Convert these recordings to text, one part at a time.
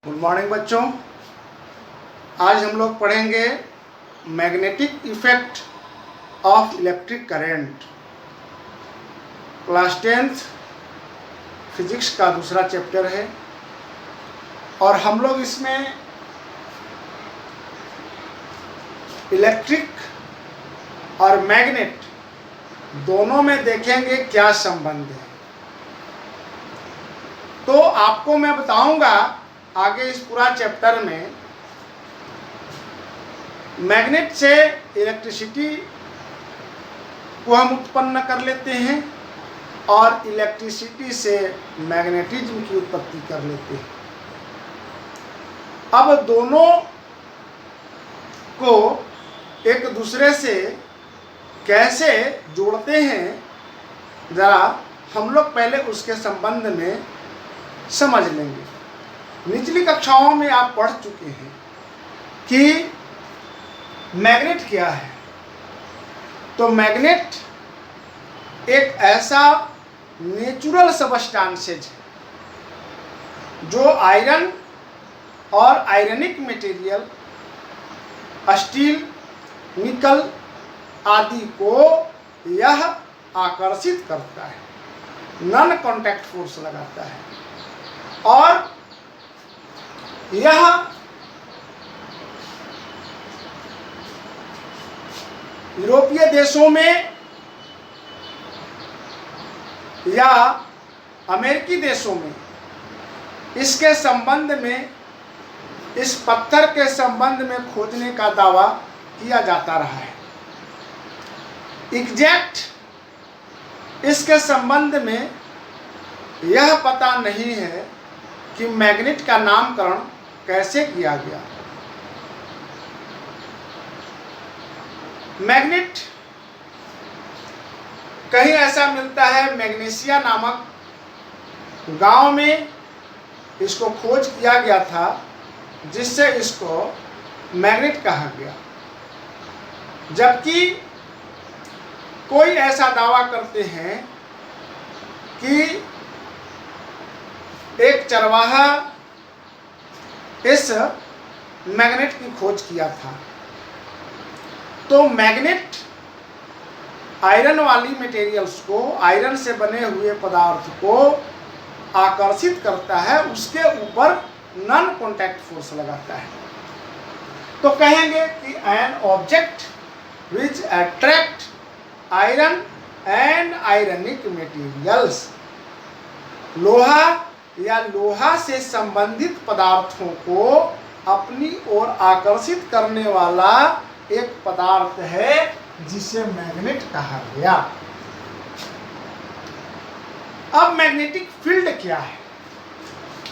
Good morning बच्चों। आज हम लोग पढ़ेंगे magnetic effect of electric current. Class 10th physics का दूसरा चैप्टर है और हम लोग इसमें इलेक्ट्रिक और मैग्नेट दोनों में देखेंगे क्या संबंध है। तो आपको मैं बताऊंगा आगे इस पूरा चैप्टर में मैग्नेट से इलेक्ट्रिसिटी को हम उत्पन्न कर लेते हैं और इलेक्ट्रिसिटी से मैग्नेटिज्म की उत्पत्ति कर लेते हैं। अब दोनों को एक दूसरे से कैसे जोड़ते हैं जरा हम लोग पहले उसके संबंध में समझ लेंगे। निचली कक्षाओं में आप पढ़ चुके हैं कि मैग्नेट क्या है। तो मैग्नेट एक ऐसा नेचुरल सबस्टांसेज है जो आयरन और आयरनिक मटेरियल, स्टील, निकल आदि को यह आकर्षित करता है, नॉन कॉन्टैक्ट फोर्स लगाता है। और यह यूरोपीय देशों में या अमेरिकी देशों में इसके संबंध में, इस पत्थर के संबंध में खोजने का दावा किया जाता रहा है। एग्जैक्ट इसके संबंध में यह पता नहीं है कि मैग्नेट का नामकरण कैसे किया गया। मैग्नेट कहीं ऐसा मिलता है, मैग्नीशिया नामक गांव में इसको खोज किया गया था, जिससे इसको मैग्नेट कहा गया। जबकि कोई ऐसा दावा करते हैं कि एक चरवाहा इस मैग्नेट की खोज किया था। तो मैग्नेट आयरन वाली मटेरियल्स को, आयरन से बने हुए पदार्थ को आकर्षित करता है, उसके ऊपर नॉन कॉन्टैक्ट फोर्स लगाता है। तो कहेंगे कि an object which attract iron and ironic materials, लोहा या लोहा से संबंधित पदार्थों को अपनी ओर आकर्षित करने वाला एक पदार्थ है जिसे मैग्नेट कहा गया। अब मैग्नेटिक फील्ड क्या है?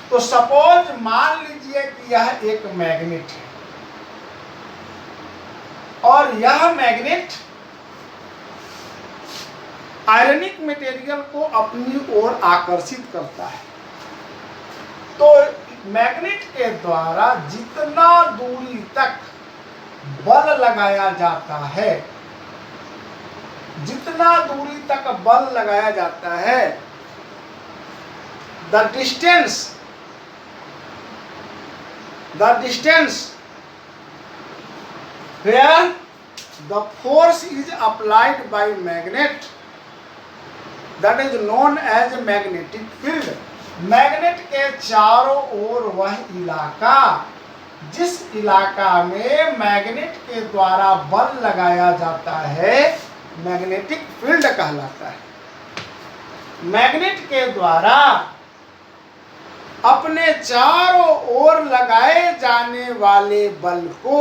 तो सपोज मान लीजिए कि यह एक मैग्नेट है और यह मैग्नेट आयरनिक मटेरियल को अपनी ओर आकर्षित करता है। तो मैग्नेट के द्वारा जितना दूरी तक बल लगाया जाता है, जितना दूरी तक बल लगाया जाता है, the distance where the force is applied by magnet, that is known as magnetic field। Magnet के चारों ओर वह इलाका जिस इलाका में मैग्नेट के द्वारा बल लगाया जाता है मैग्नेटिक फील्ड कहलाता है। मैग्नेट के द्वारा अपने चारों ओर लगाए जाने वाले बल को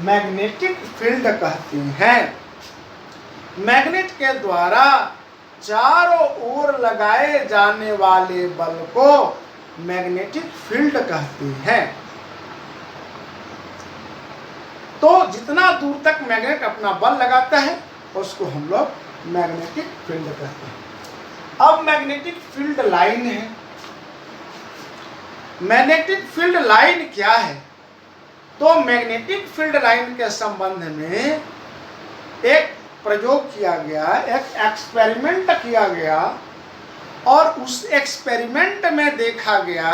मैग्नेटिक फील्ड कहते हैं। मैग्नेट के द्वारा चारों ओर लगाए जाने वाले बल को मैग्नेटिक फील्ड कहते हैं। तो जितना दूर तक मैग्नेट अपना बल लगाता है उसको हम लोग मैग्नेटिक फील्ड कहते हैं। अब मैग्नेटिक फील्ड लाइन है। मैग्नेटिक फील्ड लाइन क्या है? तो मैग्नेटिक फील्ड लाइन के संबंध में एक प्रयोग किया गया, एक एक्सपेरिमेंट किया गया और उस एक्सपेरिमेंट में देखा गया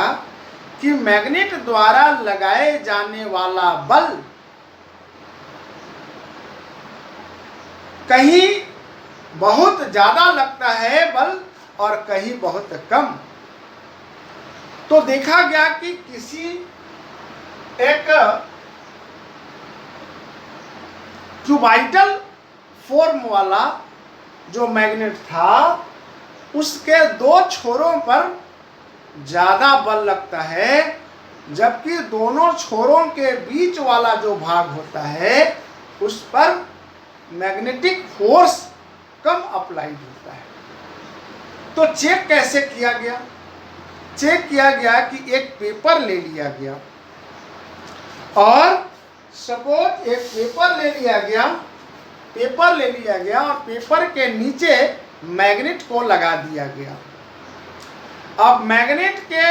कि मैग्नेट द्वारा लगाए जाने वाला बल कहीं बहुत ज्यादा लगता है बल और कहीं बहुत कम। तो देखा गया कि किसी एक क्यूबाइटल फॉर्म वाला जो मैग्नेट था उसके दो छोरों पर ज्यादा बल लगता है, जबकि दोनों छोरों के बीच वाला जो भाग होता है उस पर मैग्नेटिक फोर्स कम अप्लाइड होता है। तो चेक कैसे किया गया? चेक किया गया कि एक पेपर ले लिया गया और सपोज एक पेपर ले लिया गया और पेपर के नीचे मैग्नेट को लगा दिया गया। अब मैग्नेट के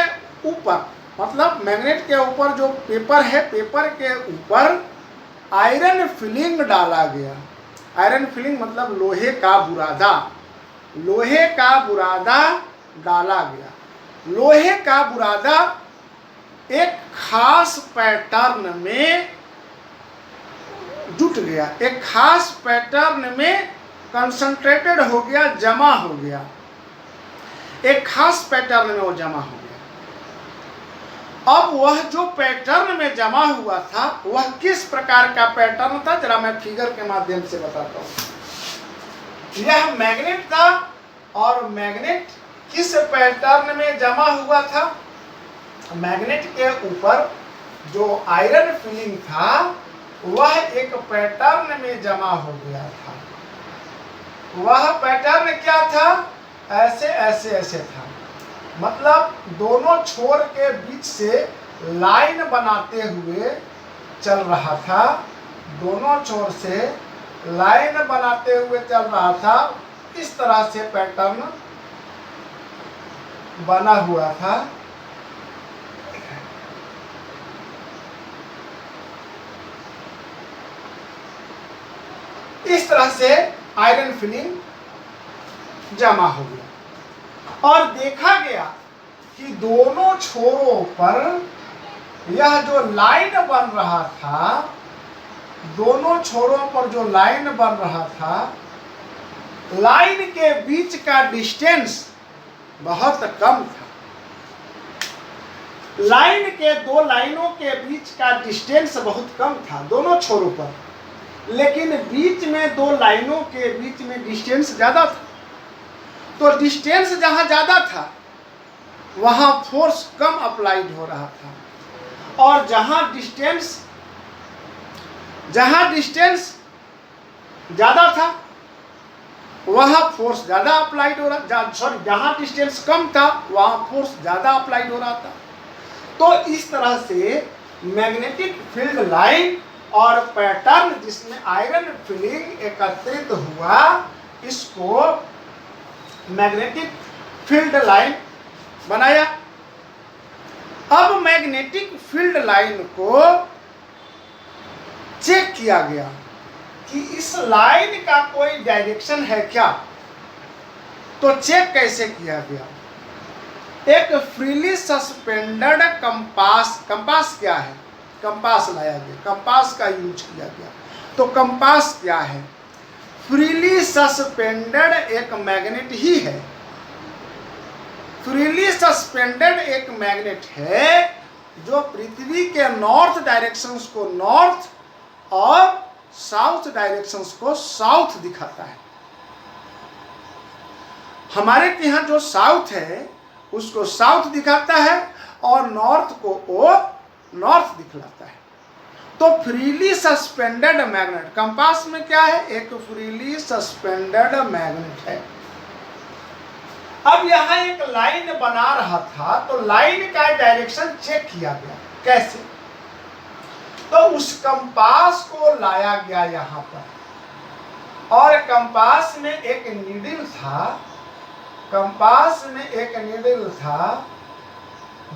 ऊपर, मतलब मैग्नेट के ऊपर जो पेपर है, पेपर के ऊपर आयरन फिलिंग डाला गया। आयरन फिलिंग मतलब लोहे का बुरादा, लोहे का बुरादा डाला गया। लोहे का बुरादा एक खास पैटर्न में जुट गया, एक खास पैटर्न में कंसंट्रेटेड हो गया, जमा हो गया, एक खास पैटर्न में वो जमा हो गया। अब वह जो पैटर्न में जमा हुआ था वह किस प्रकार का पैटर्न था, जरा मैं फिगर के माध्यम से बताता हूं। यह मैग्नेट था और मैग्नेट किस पैटर्न में जमा हुआ था? मैग्नेट के ऊपर जो आयरन फिलिंग था वह एक पैटर्न में जमा हो गया था। वह पैटर्न क्या था? ऐसे ऐसे ऐसे था, मतलब दोनों छोर के बीच से लाइन बनाते हुए चल रहा था, दोनों छोर से लाइन बनाते हुए चल रहा था। इस तरह से पैटर्न बना हुआ था। इस तरह से आयरन फिलिंग जमा हो गया और देखा गया कि दोनों छोरों पर यह जो लाइन बन रहा था, दोनों छोरों पर जो लाइन बन रहा था, लाइन के बीच का डिस्टेंस बहुत कम था। लाइन के दो लाइनों के बीच का डिस्टेंस बहुत कम था दोनों छोरों पर, लेकिन बीच में दो लाइनों के बीच में डिस्टेंस ज्यादा था। तो डिस्टेंस जहां ज्यादा था वहां फोर्स कम अप्लाइड हो रहा था, और जहां डिस्टेंस ज्यादा था वहां फोर्स ज्यादा अप्लाइड हो रहा, सॉरी जहां डिस्टेंस कम था वहां फोर्स ज्यादा अप्लाइड हो रहा था। तो इस तरह से मैग्नेटिक फील्ड लाइन और पैटर्न जिसमें आयरन फिलिंग एकत्रित हुआ, इसको मैग्नेटिक फील्ड लाइन बनाया। अब मैग्नेटिक फील्ड लाइन को चेक किया गया कि इस लाइन का कोई डायरेक्शन है क्या। तो चेक कैसे किया गया? एक फ्रीली सस्पेंडेड कंपास क्या है? कंपास लाया गया, कंपास का यूज किया गया। तो कंपास क्या है? फ्रीली सस्पेंडेड एक मैग्नेट ही है। फ्रीली सस्पेंडेड एक मैग्नेट है जो पृथ्वी के नॉर्थ डायरेक्शंस को नॉर्थ और साउथ डायरेक्शंस को साउथ दिखाता है। हमारे यहाँ जो साउथ है उसको साउथ दिखाता है और नॉर्थ को वो नॉर्थ दिखलाता है। तो फ्रीली सस्पेंडेड मैग्नेट, कंपास में क्या है? एक फ्रीली सस्पेंडेड मैग्नेट है। अब यहाँ एक लाइन बना रहा था, तो लाइन का डायरेक्शन चेक किया गया। कैसे? तो उस कंपास को लाया गया यहाँ पर, और कंपास में एक नीडल था, कंपास में एक नीडल था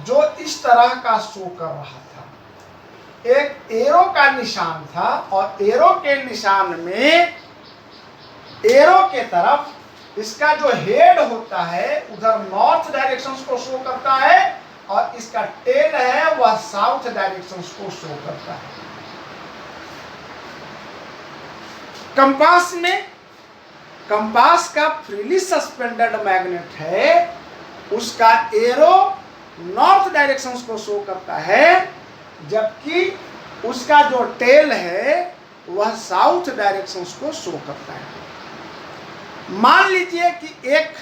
जो इस तरह का शो कर रहा था। एक एरो का निशान था और एरो के निशान में एरो के तरफ इसका जो हेड होता है उधर नॉर्थ डायरेक्शन को शो करता है और इसका टेल है वह साउथ डायरेक्शन को शो करता है। कंपास में, कंपास का फ्रीली सस्पेंडेड मैग्नेट है, उसका एरो नॉर्थ डायरेक्शन को शो करता है, जबकि उसका जो टेल है वह साउथ डायरेक्शन को शो करता है। मान लीजिए कि एक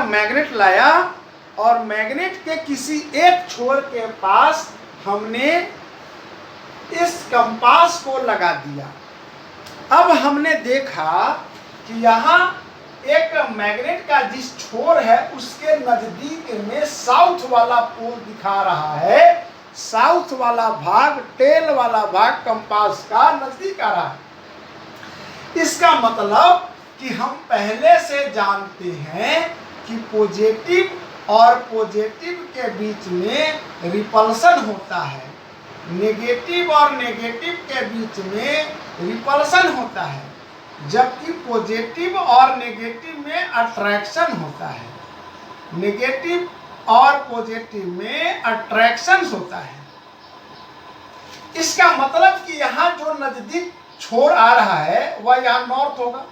मैग्नेट लाया और मैग्नेट के किसी एक छोर के पास हमने इस कंपास को लगा दिया। अब हमने देखा कि यहाँ एक मैग्नेट का जिस छोर है उसके नजदीक में साउथ वाला पोल दिखा रहा है, साउथ वाला भाग, टेल वाला भाग कंपास का नजदीक आ रहा है। इसका मतलब कि हम पहले से जानते हैं कि पॉजिटिव और पॉजिटिव के बीच में रिपल्सन होता है, नेगेटिव और नेगेटिव के बीच में रिपल्सन होता है, जबकि पॉजिटिव और नेगेटिव में अट्रैक्शन होता है, नेगेटिव और पॉजिटिव में अट्रैक्शन होता है। इसका मतलब कि यहाँ जो नजदीक छोर आ रहा है वह यहाँ नॉर्थ होगा,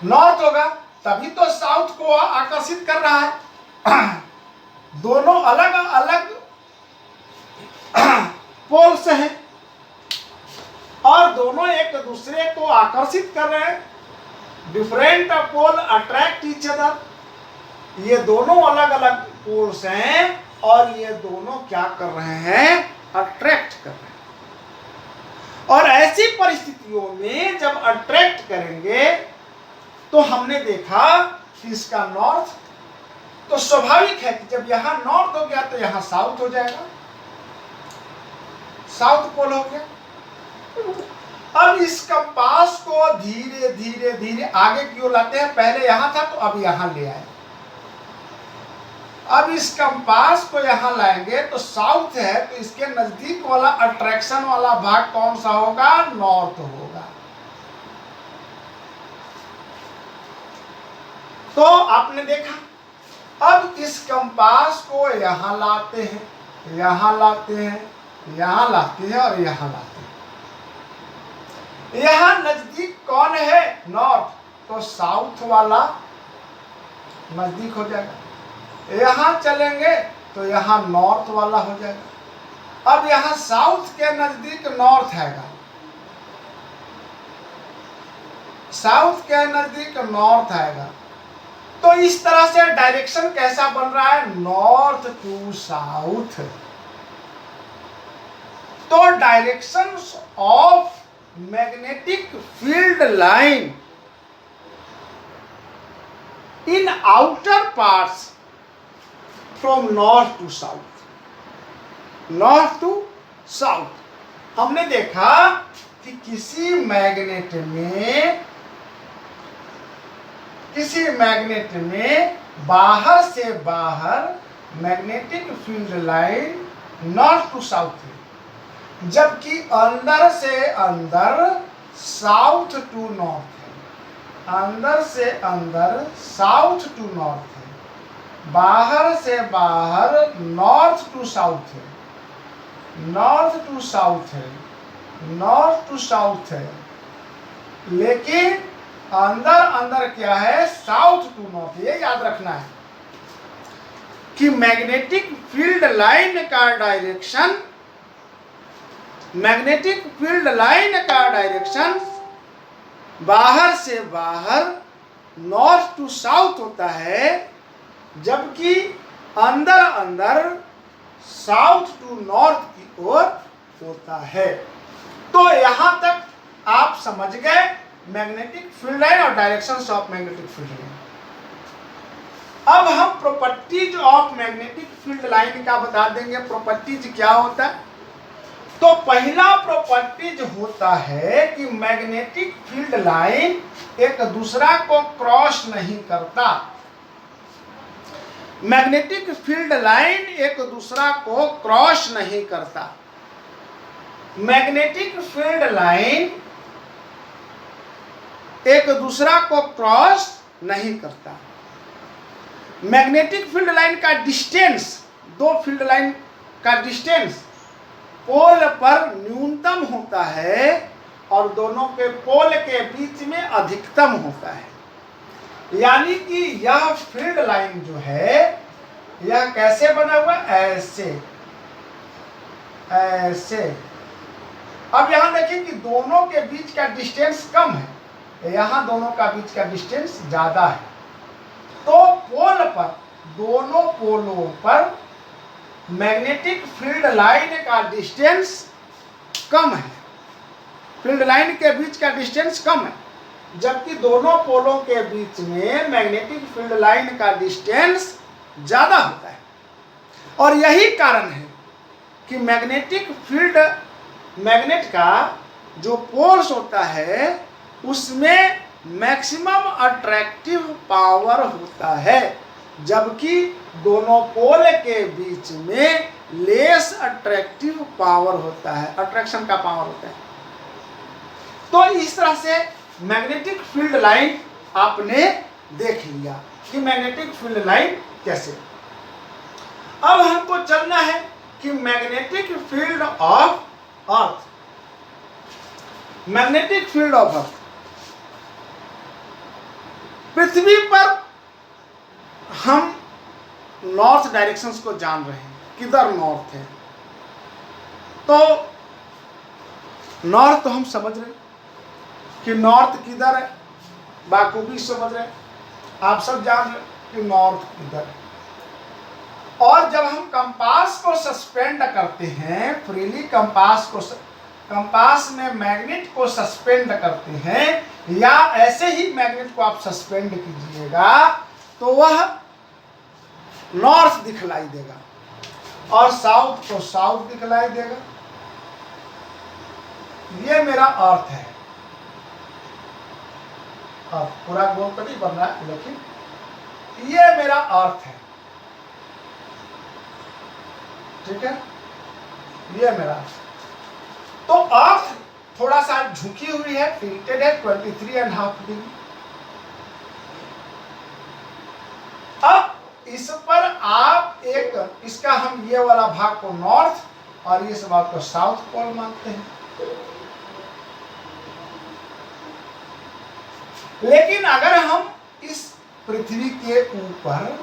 नॉर्थ होगा, तभी तो साउथ को आकर्षित कर रहा है। दोनों अलग अलग पोल्स हैं और दोनों एक दूसरे को आकर्षित कर रहे हैं। Different pole attract each other. ये दोनों अलग अलग पोल्स हैं और ये दोनों क्या कर रहे हैं, अट्रैक्ट कर रहे हैं। और ऐसी परिस्थितियों में जब अट्रैक्ट करेंगे तो हमने देखा कि इसका नॉर्थ, तो स्वाभाविक है कि जब यहां नॉर्थ हो गया तो यहां साउथ हो जाएगा, साउथ पोल हो गया। अब इस कंपास को धीरे धीरे धीरे आगे की ओर लाते हैं, पहले यहां था तो अब यहां ले आए। अब इस कंपास को यहां लाएंगे तो साउथ है तो इसके नजदीक वाला अट्रैक्शन वाला भाग कौन सा होगा, नॉर्थ होगा। तो आपने देखा, अब इस कंपास को यहां लाते हैं, यहां लाते हैं, यहां लाते हैं और यहां लाते हैं। यहां नजदीक कौन है, नॉर्थ, तो साउथ वाला नजदीक हो जाएगा। यहां चलेंगे तो यहां नॉर्थ वाला हो जाएगा। अब यहां साउथ के नजदीक नॉर्थ हैगा, साउथ के नजदीक नॉर्थ आएगा। तो इस तरह से डायरेक्शन कैसा बन रहा है, नॉर्थ टू साउथ। तो direction of magnetic field line in outer parts from north to south, north to south. हमने देखा कि किसी मैग्नेट में बाहर से बाहर magnetic field line north to south है, जबकि अंदर से अंदर साउथ टू नॉर्थ है, अंदर से अंदर साउथ टू नॉर्थ है, बाहर से बाहर नॉर्थ टू साउथ है, नॉर्थ टू साउथ है, नॉर्थ टू साउथ है, लेकिन अंदर अंदर क्या है, साउथ टू नॉर्थ। ये याद रखना है कि मैग्नेटिक फील्ड लाइन का डायरेक्शन, मैग्नेटिक फील्ड लाइन का डायरेक्शन बाहर से बाहर नॉर्थ टू साउथ होता है, जबकि अंदर अंदर साउथ टू नॉर्थ की ओर होता है। तो यहां तक आप समझ गए मैग्नेटिक फील्ड लाइन और directions of magnetic field line. अब हम properties of magnetic field line का बता देंगे। प्रॉपर्टीज क्या होता है, तो पहला प्रॉपर्टीज होता है कि मैग्नेटिक फील्ड लाइन एक दूसरा को क्रॉस नहीं करता। मैग्नेटिक फील्ड लाइन एक दूसरा को क्रॉस नहीं करता। मैग्नेटिक फील्ड लाइन एक दूसरा को क्रॉस नहीं करता। मैग्नेटिक फील्ड लाइन का डिस्टेंस, दो फील्ड लाइन का डिस्टेंस पोल पर न्यूनतम होता है और दोनों के पोल के बीच में अधिकतम होता है। यानी कि यह फील्ड लाइन जो है यह कैसे बना हुआ, ऐसे ऐसे। अब यहां देखिए कि दोनों के बीच का डिस्टेंस कम है, यहां दोनों का बीच का डिस्टेंस ज्यादा है। तो पोल पर, दोनों पोलों पर मैग्नेटिक फील्ड लाइन का डिस्टेंस कम है, फील्ड लाइन के बीच का डिस्टेंस कम है, जबकि दोनों पोलों के बीच में मैग्नेटिक फील्ड लाइन का डिस्टेंस ज्यादा होता है। और यही कारण है कि मैग्नेट का जो पोल्स होता है उसमें मैक्सिमम अट्रैक्टिव पावर होता है, जबकि दोनों पोल के बीच में लेस अट्रैक्टिव पावर होता है, अट्रैक्शन का पावर होता है। तो इस तरह से मैग्नेटिक फील्ड लाइन आपने देख लिया कि मैग्नेटिक फील्ड लाइन कैसे। अब हमको चलना है कि magnetic field of earth, magnetic field of earth. पृथ्वी पर हम नॉर्थ डायरेक्शंस को जान रहे हैं, किधर नॉर्थ है। तो नॉर्थ तो हम समझ रहे हैं कि नॉर्थ किधर है, बाखूबी समझ रहे हैं, आप सब जान रहे हैं कि नॉर्थ किधर है। और जब हम कंपास को सस्पेंड करते हैं, फ्रीली कंपास में मैग्नेट को सस्पेंड करते हैं, या ऐसे ही मैग्नेट को आप सस्पेंड कीजिएगा तो वह नॉर्थ दिखलाई देगा और साउथ को साउथ दिखलाई देगा। ये मेरा अर्थ है। अब पूरा गोल तो नहीं बन रहा है, लेकिन ये मेरा अर्थ है, ठीक है, ये मेरा अर्थ। तो अर्थ थोड़ा सा झुकी हुई है, टिल्टेड है 23.5 डिग्री। अब इस पर आप एक, इसका हम ये वाला भाग को नॉर्थ और इस भाग को साउथ पोल मानते हैं। लेकिन अगर हम इस पृथ्वी के ऊपर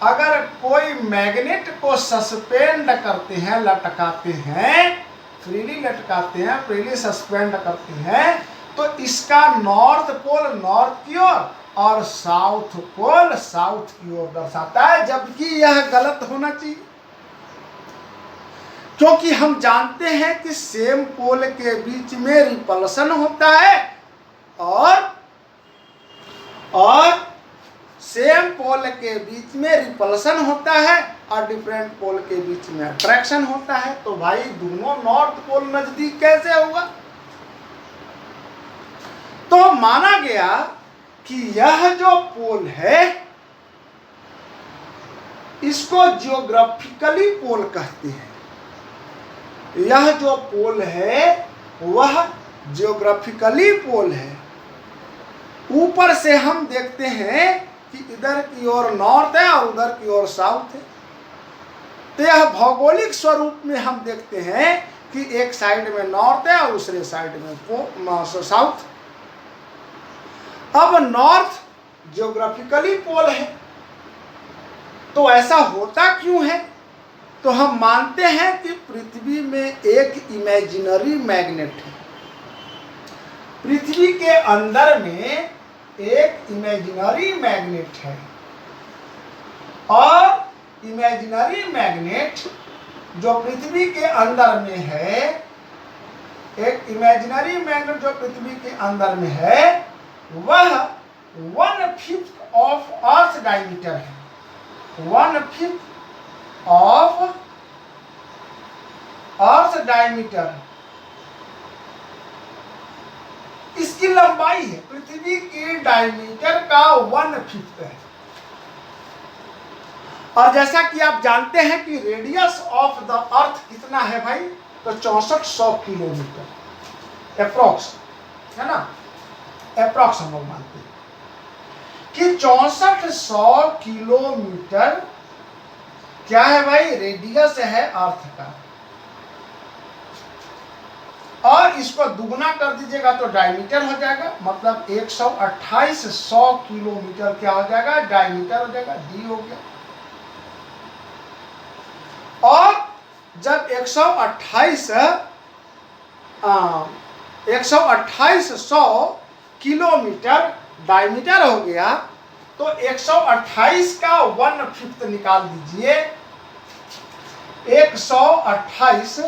अगर कोई मैग्नेट को सस्पेंड करते हैं, लटकाते हैं, फ्रीली लटकाते हैं, फ्रीली सस्पेंड करते हैं, तो इसका नॉर्थ पोल नॉर्थ की ओर और साउथ पोल साउथ की ओर दर्शाता है, जबकि यह गलत होना चाहिए। क्योंकि हम जानते हैं कि सेम पोल के बीच में रिपल्सन होता है और सेम पोल के बीच में रिपल्सन होता है और डिफरेंट पोल के बीच में अट्रैक्शन होता है। तो भाई दोनों नॉर्थ पोल नजदीक कैसे होगा। तो माना गया कि यह जो पोल है इसको जियोग्राफिकली पोल कहते हैं। यह जो पोल है वह जियोग्राफिकली पोल है। ऊपर से हम देखते हैं कि इधर की ओर नॉर्थ है और उधर की ओर साउथ है। तो यह भौगोलिक स्वरूप में हम देखते हैं कि एक साइड में नॉर्थ है और दूसरे साइड में साउथ। अब नॉर्थ जियोग्राफिकली पोल है, तो ऐसा होता क्यों है। तो हम मानते हैं कि पृथ्वी में एक इमेजिनरी मैग्नेट है। पृथ्वी के अंदर में एक इमेजिनरी मैग्नेट है और इमेजिनरी मैग्नेट जो पृथ्वी के अंदर में है, एक इमेजिनरी मैग्नेट जो पृथ्वी के अंदर में है वह 1/5 ऑफ अर्थ डायमीटर है। 1/5 ऑफ अर्थ डायमीटर इसकी लंबाई है। पृथ्वी की डायमीटर का 1/5 है। और जैसा कि आप जानते हैं कि रेडियस ऑफ द अर्थ कितना है भाई, तो 6400 किलोमीटर अप्रोक्स, है ना, अप्रोक्स हम लोग मानते हैं कि 6400 किलोमीटर क्या है भाई, रेडियस है अर्थ का, और इसको दुगना कर दीजिएगा तो डायमीटर हो जाएगा, मतलब 128 किलोमीटर क्या हो जाएगा, डायमीटर हो जाएगा, डी हो गया। और जब 128 किलोमीटर डायमीटर हो गया तो 128 का 1/5 निकाल दीजिए। 128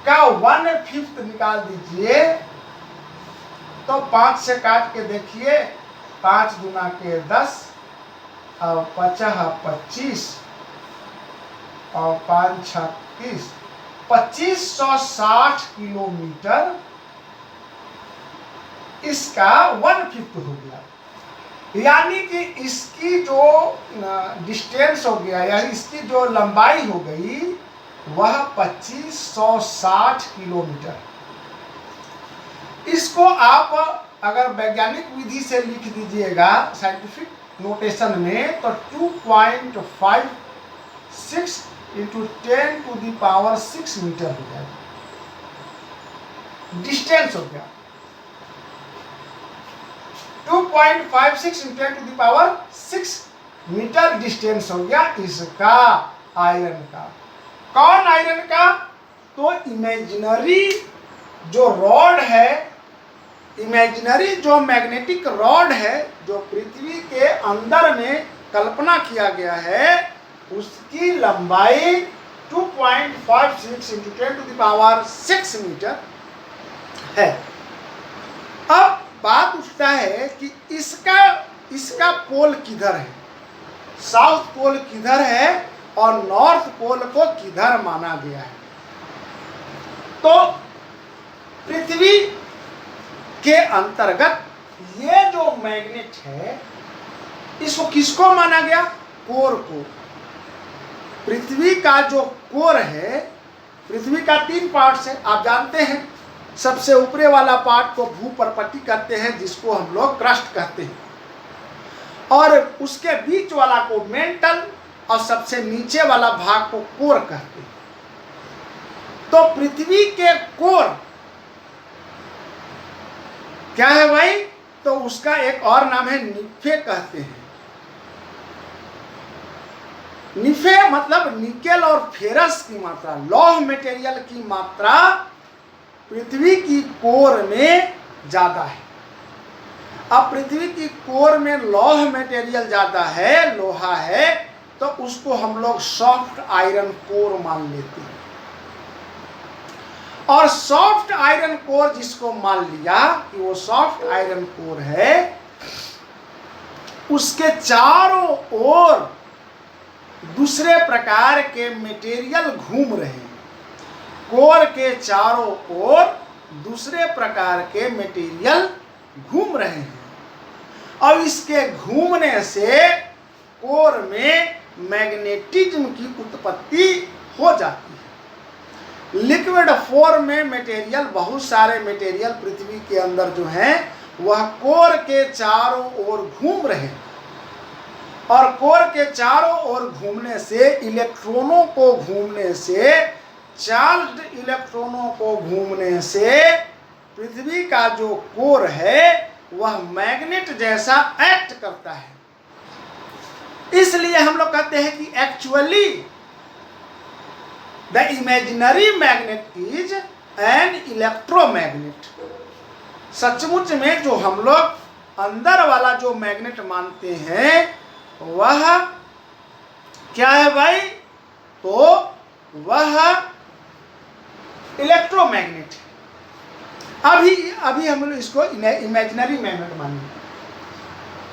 का 1/5 निकाल दीजिए तो 5 से काट के देखिए, 5 दूना के 10 और 50 25 और 5 6 30, 2560 किलोमीटर इसका 1/5 हो गया। यानी कि इसकी जो डिस्टेंस हो गया या इसकी जो लंबाई हो गई वह 2560 किलोमीटर। इसको आप अगर वैज्ञानिक विधि से लिख दीजिएगा साइंटिफिक नोटेशन में तो 2.56 इंटू 10⁻6 मीटर हो जाएगा, डिस्टेंस हो गया। 2.56 इंटू 10⁻6 मीटर डिस्टेंस हो गया इसका, आयरन का। कौन आयरन का? तो इमेजिनरी जो रॉड है, इमेजिनरी जो मैग्नेटिक रॉड है जो पृथ्वी के अंदर में कल्पना किया गया है, उसकी लंबाई 2.56 इंटू 10⁻6 मीटर है। अब बात उठता है कि इसका पोल किधर है, साउथ पोल किधर है और नॉर्थ पोल को किधर माना गया है। तो पृथ्वी के अंतर्गत ये जो मैग्नेट है इसको किसको माना गया, कोर को। पृथ्वी का जो कोर है, पृथ्वी का 3 पार्ट्स है आप जानते हैं। सबसे ऊपरे वाला पार्ट को भूपर्पट्टी कहते हैं जिसको हम लोग क्रस्ट कहते हैं, और उसके बीच वाला को मेंटल और सबसे नीचे वाला भाग को कोर कहते हैं। तो पृथ्वी के कोर क्या है भाई, तो उसका एक और नाम है निफे कहते हैं। निफे मतलब निकेल और फेरस की मात्रा, लौह मटेरियल की मात्रा पृथ्वी की कोर में ज्यादा है। अब पृथ्वी की कोर में लौह मटेरियल ज्यादा है, लोहा है, तो उसको हम लोग सॉफ्ट आयरन कोर मान लेते हैं। और सॉफ्ट आयरन कोर जिसको मान लिया कि वो सॉफ्ट आयरन कोर है, उसके चारों ओर दूसरे प्रकार के मटेरियल घूम रहे हैं। कोर के चारों ओर दूसरे प्रकार के मटेरियल घूम रहे हैं, और इसके घूमने से कोर में मैग्नेटिज्म की उत्पत्ति हो जाती है। लिक्विड फॉर्म में मटेरियल, बहुत सारे मटेरियल पृथ्वी के अंदर जो हैं वह कोर के चारों ओर घूम रहे हैं, और कोर के चारों ओर घूमने से, इलेक्ट्रॉनों को घूमने से, चार्ज्ड इलेक्ट्रॉनों को घूमने से पृथ्वी का जो कोर है वह मैग्नेट जैसा एक्ट करता है। इसलिए हम लोग कहते हैं कि actually the imaginary magnet is an electromagnet. सचमुच में जो हम लोग अंदर वाला जो मैग्नेट मानते हैं वह क्या है भाई, तो वह इलेक्ट्रोमैग्नेट है। अभी हम लोग इसको इमेजिनरी मैग्नेट मानेंगे।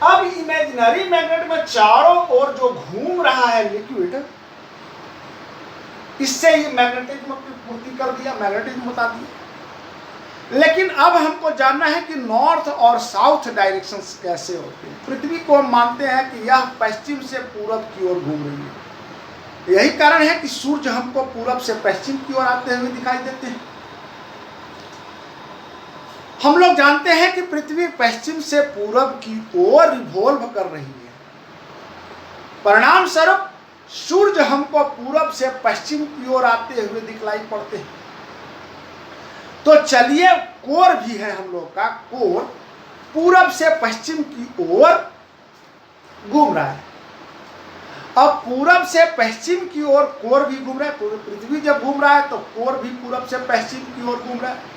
अब इमेजिनरी मैग्नेट में चारों ओर जो घूम रहा है लिक्विड, इससे ही मैग्नेटिज्म की पूर्ति कर दिया, मैग्नेटिज्म बता दिया। लेकिन अब हमको जानना है कि नॉर्थ और साउथ डायरेक्शंस कैसे होते हैं। पृथ्वी को हम मानते हैं कि यह पश्चिम से पूरब की ओर घूम रही है। यही कारण है कि सूर्य हमको पूरब से पश्चिम की ओर आते हुए दिखाई देते हैं। हम लोग जानते हैं कि पृथ्वी पश्चिम से पूरब की ओर रिवॉल्व कर रही है। परिणाम स्वरूप सूर्य हमको पूरब से पश्चिम की ओर आते हुए दिखलाई पड़ते हैं। तो चलिए, कोर भी है हम लोग का, कोर पूरब से पश्चिम की ओर घूम रहा है। अब पूरब से पश्चिम की ओर कोर भी घूम रहा है। पृथ्वी जब घूम रहा है तो कोर भी पूरब से पश्चिम की ओर घूम रहा है।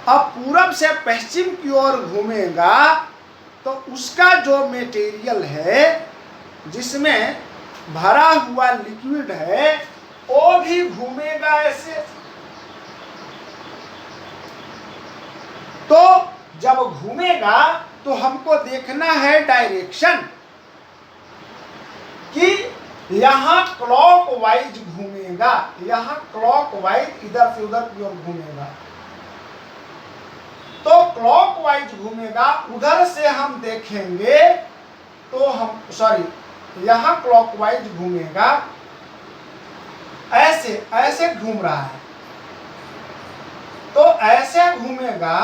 अब पूरब से पश्चिम की ओर घूमेगा तो उसका जो मटेरियल है, जिसमें भरा हुआ लिक्विड है, वो भी घूमेगा ऐसे। तो जब घूमेगा तो हमको देखना है डायरेक्शन कि यहां क्लॉकवाइज घूमेगा, यहां क्लॉकवाइज इधर से उधर की ओर घूमेगा। तो क्लॉकवाइज घूमेगा, उधर से हम देखेंगे तो हम यहां क्लॉकवाइज घूमेगा, ऐसे ऐसे घूम रहा है। तो ऐसे घूमेगा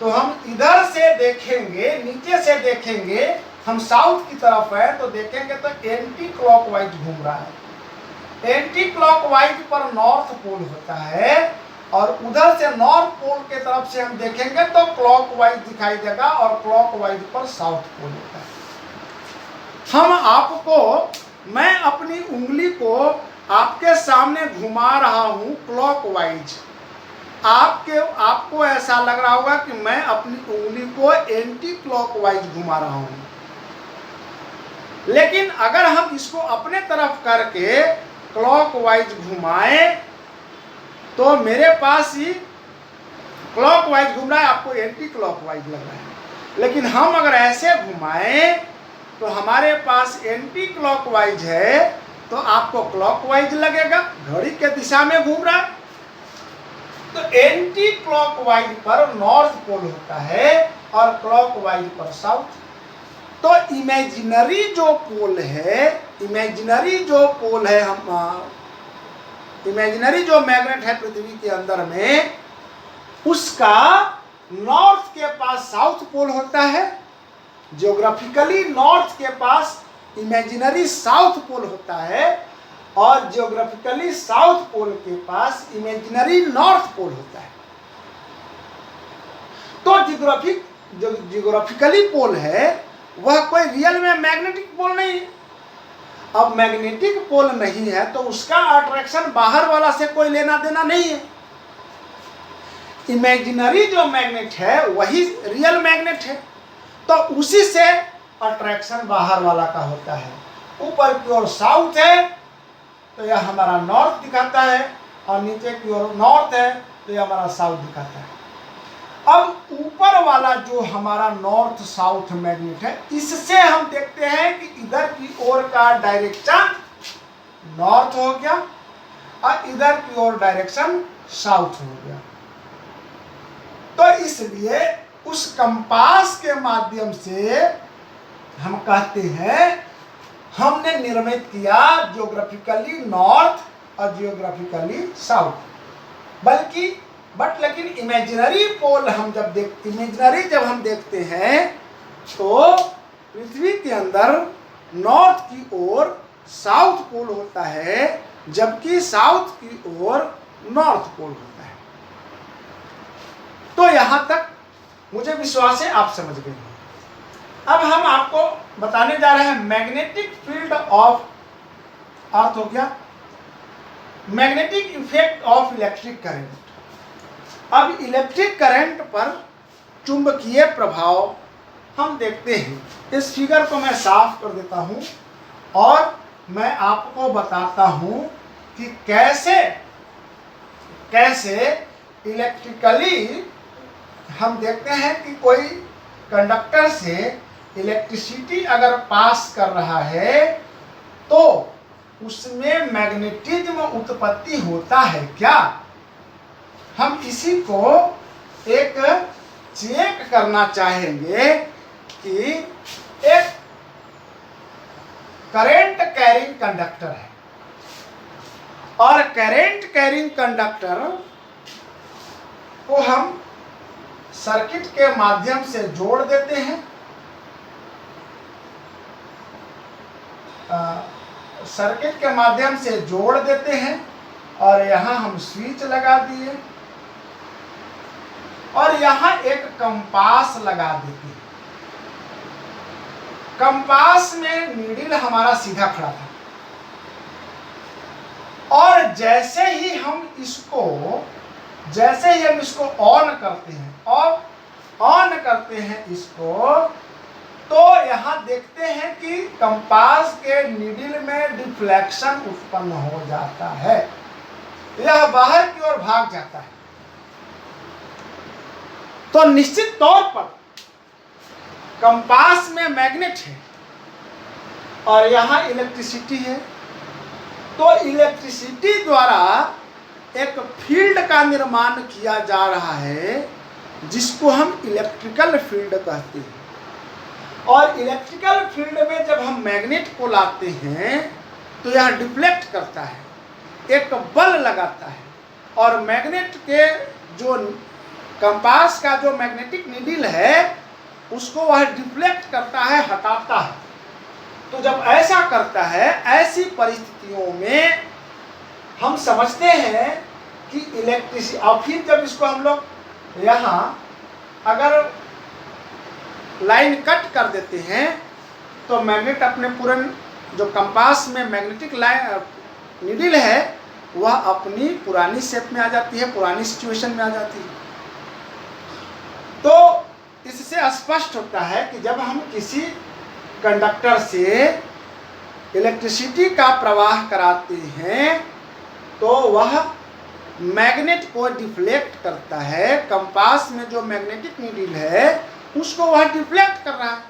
तो हम इधर से देखेंगे, नीचे से देखेंगे, हम साउथ की तरफ है तो देखेंगे तो एंटी क्लॉकवाइज घूम रहा है। एंटी क्लॉकवाइज पर नॉर्थ पोल होता है और उधर से नॉर्थ पोल के तरफ से हम देखेंगे तो क्लॉकवाइज दिखाई देगा और क्लॉकवाइज पर साउथ पोल होता है। मैं अपनी उंगली को आपके सामने घुमा रहा हूं क्लॉकवाइज। आपको ऐसा लग रहा होगा कि मैं अपनी उंगली को एंटी क्लॉकवाइज घुमा रहा हूं, लेकिन अगर हम इसको अपने तरफ करके क्लॉकवाइज घुमाएं तो मेरे पास ही क्लॉकवाइज घूम रहा है, आपको एंटी क्लॉकवाइज लग रहा है। लेकिन हम अगर ऐसे घुमाएं तो हमारे पास एंटी क्लॉकवाइज है तो आपको क्लॉकवाइज लगेगा, घड़ी के दिशा में घूम रहा है। तो एंटी क्लॉकवाइज पर नॉर्थ पोल होता है और क्लॉकवाइज पर साउथ। तो इमेजिनरी जो पोल है, इमेजिनरी जो मैग्नेट है पृथ्वी के अंदर में, उसका नॉर्थ के पास साउथ पोल होता है। ज्योग्राफिकली नॉर्थ के पास इमेजिनरी साउथ पोल होता है और ज्योग्राफिकली साउथ पोल के पास इमेजिनरी नॉर्थ पोल होता है। तो जो ज्योग्राफिकली पोल है वह कोई रियल में मैग्नेटिक पोल नहीं है। अब मैग्नेटिक पोल नहीं है तो उसका अट्रैक्शन बाहर वाला से कोई लेना देना नहीं है। इमेजिनरी जो मैग्नेट है वही रियल मैग्नेट है, तो उसी से अट्रैक्शन बाहर वाला का होता है। ऊपर की ओर साउथ है तो यह हमारा नॉर्थ दिखाता है और नीचे की ओर नॉर्थ है तो यह हमारा साउथ दिखाता है। अब ऊपर वाला जो हमारा नॉर्थ साउथ मैग्नेट है, इससे हम देखते हैं कि इधर की ओर का डायरेक्शन नॉर्थ हो गया और इधर की ओर डायरेक्शन साउथ हो गया। तो इसलिए उस कंपास के माध्यम से हम कहते हैं हमने निर्मित किया ज्योग्राफिकली नॉर्थ और ज्योग्राफिकली साउथ। लेकिन इमेजिनरी पोल जब हम देखते हैं तो पृथ्वी के अंदर नॉर्थ की ओर साउथ पोल होता है, जबकि साउथ की ओर नॉर्थ पोल होता है। तो यहां तक मुझे विश्वास है आप समझ गए। अब हम आपको बताने जा रहे हैं मैग्नेटिक फील्ड ऑफ अर्थ हो गया, magnetic effect of electric current. अब इलेक्ट्रिक करंट पर चुंबकीय प्रभाव हम देखते हैं। इस फिगर को मैं साफ कर देता हूं और मैं आपको बताता हूं कि कैसे इलेक्ट्रिकली हम देखते हैं कि कोई कंडक्टर से इलेक्ट्रिसिटी अगर पास कर रहा है तो उसमें मैग्नेटिज्म उत्पत्ति होता है क्या। हम इसी को एक चेक करना चाहेंगे कि एक करंट कैरिंग कंडक्टर है और करंट कैरिंग कंडक्टर को हम सर्किट के माध्यम से जोड़ देते हैं। सर्किट के माध्यम से जोड़ देते हैं और यहाँ हम स्विच लगा दिए और यहाँ एक कंपास लगा देते हैं। कंपास में नीडल हमारा सीधा खड़ा था और जैसे ही हम इसको ऑन करते हैं और ऑन करते हैं इसको, तो यहाँ देखते हैं कि कंपास के नीडल में डिफ्लेक्शन उत्पन्न हो जाता है, यह बाहर की ओर भाग जाता है। तो निश्चित तौर पर कंपास में मैग्नेट है और यहाँ इलेक्ट्रिसिटी है, तो इलेक्ट्रिसिटी द्वारा एक फील्ड का निर्माण किया जा रहा है जिसको हम इलेक्ट्रिकल फील्ड कहते हैं। और इलेक्ट्रिकल फील्ड में जब हम मैग्नेट को लाते हैं तो यह डिफ्लेक्ट करता है, एक बल लगाता है और मैग्नेट के जो कंपास का जो मैग्नेटिक नीडल है उसको वह डिफ्लेक्ट करता है, हटाता है। तो जब ऐसा करता है, ऐसी परिस्थितियों में हम समझते हैं कि इलेक्ट्रिसिटी, और फिर जब इसको हम लोग यहाँ अगर लाइन कट कर देते हैं तो मैग्नेट अपने पूर्ण जो कंपास में मैग्नेटिक लाइन नीडल है वह अपनी पुरानी शेप में आ जाती है, पुरानी सिचुएशन में आ जाती है। तो इससे स्पष्ट होता है कि जब हम किसी कंडक्टर से इलेक्ट्रिसिटी का प्रवाह कराते हैं तो वह मैग्नेट को डिफ्लेक्ट करता है, कंपास में जो मैग्नेटिक नीडल है उसको वह डिफ्लेक्ट कर रहा है।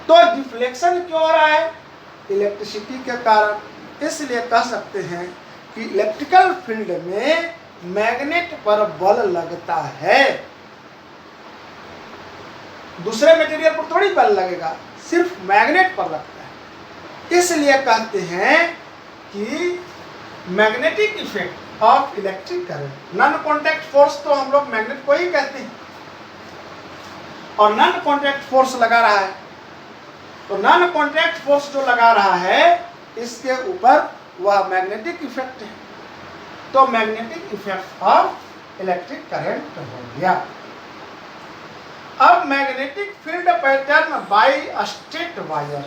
तो डिफ्लेक्शन क्यों हो रहा है? इलेक्ट्रिसिटी के कारण। इसलिए कह सकते हैं कि इलेक्ट्रिकल फील्ड में मैग्नेट पर बल लगता है, दूसरे मटेरियल पर थोड़ी बल लगेगा, सिर्फ मैग्नेट पर लगता है। इसलिए कहते हैं कि magnetic effect of electric current. Non contact force तो हम लोग मैग्नेट को ही कहते हैं और नॉन कॉन्टैक्ट फोर्स लगा रहा है, तो नॉन कॉन्टैक्ट फोर्स जो लगा रहा है इसके ऊपर वह मैग्नेटिक इफेक्ट है। तो magnetic effect of electric current हो गया। अब magnetic field pattern by straight wire.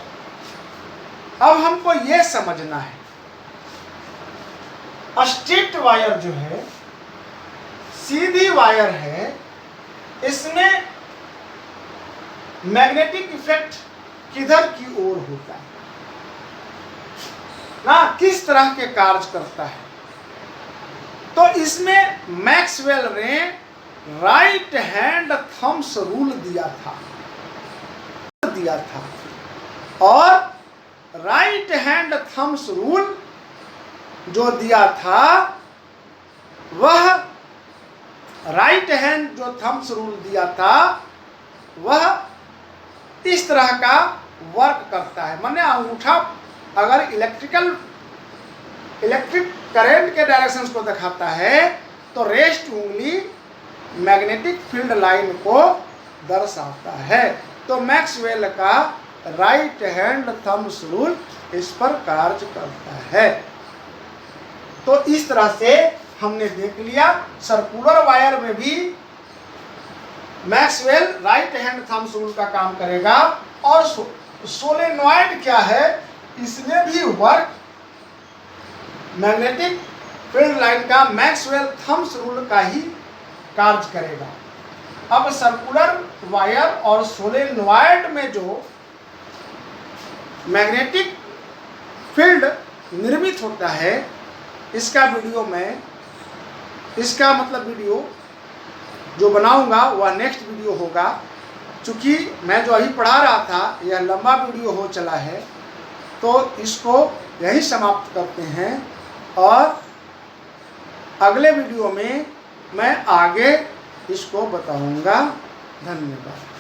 अब हमको यह समझना है, स्ट्रेट वायर जो है, सीधी वायर है, इसमें मैग्नेटिक इफेक्ट किधर की ओर होता है ना, किस तरह के कार्य करता है। तो इसमें मैक्सवेल ने राइट हैंड थम्स रूल दिया था और राइट हैंड थम्स रूल जो दिया था वह राइट हैंड जो थम्स रूल दिया था वह इस तरह का वर्क करता है। माने अंगूठा अगर इलेक्ट्रिक करंट के डायरेक्शंस को दिखाता है तो रेस्ट उंगली मैग्नेटिक फील्ड लाइन को दर्शाता है। तो मैक्सवेल का राइट हैंड थम्स रूल इस पर कार्य करता है। तो इस तरह से हमने देख लिया सर्कुलर वायर में भी Maxwell right hand thumbs rule का काम करेगा। और सोलेनॉइड क्या है, इसमें भी वर्क मैग्नेटिक फील्ड लाइन का मैक्सवेल थम्स रूल का ही कार्य करेगा। अब सर्कुलर वायर और सोलेनॉइड में जो मैग्नेटिक फील्ड निर्मित होता है इसका वीडियो वीडियो जो बनाऊंगा वह नेक्स्ट वीडियो होगा। चूँकि मैं जो अभी पढ़ा रहा था यह लंबा वीडियो हो चला है, तो इसको यही समाप्त करते हैं और अगले वीडियो में मैं आगे इसको बताऊंगा। धन्यवाद।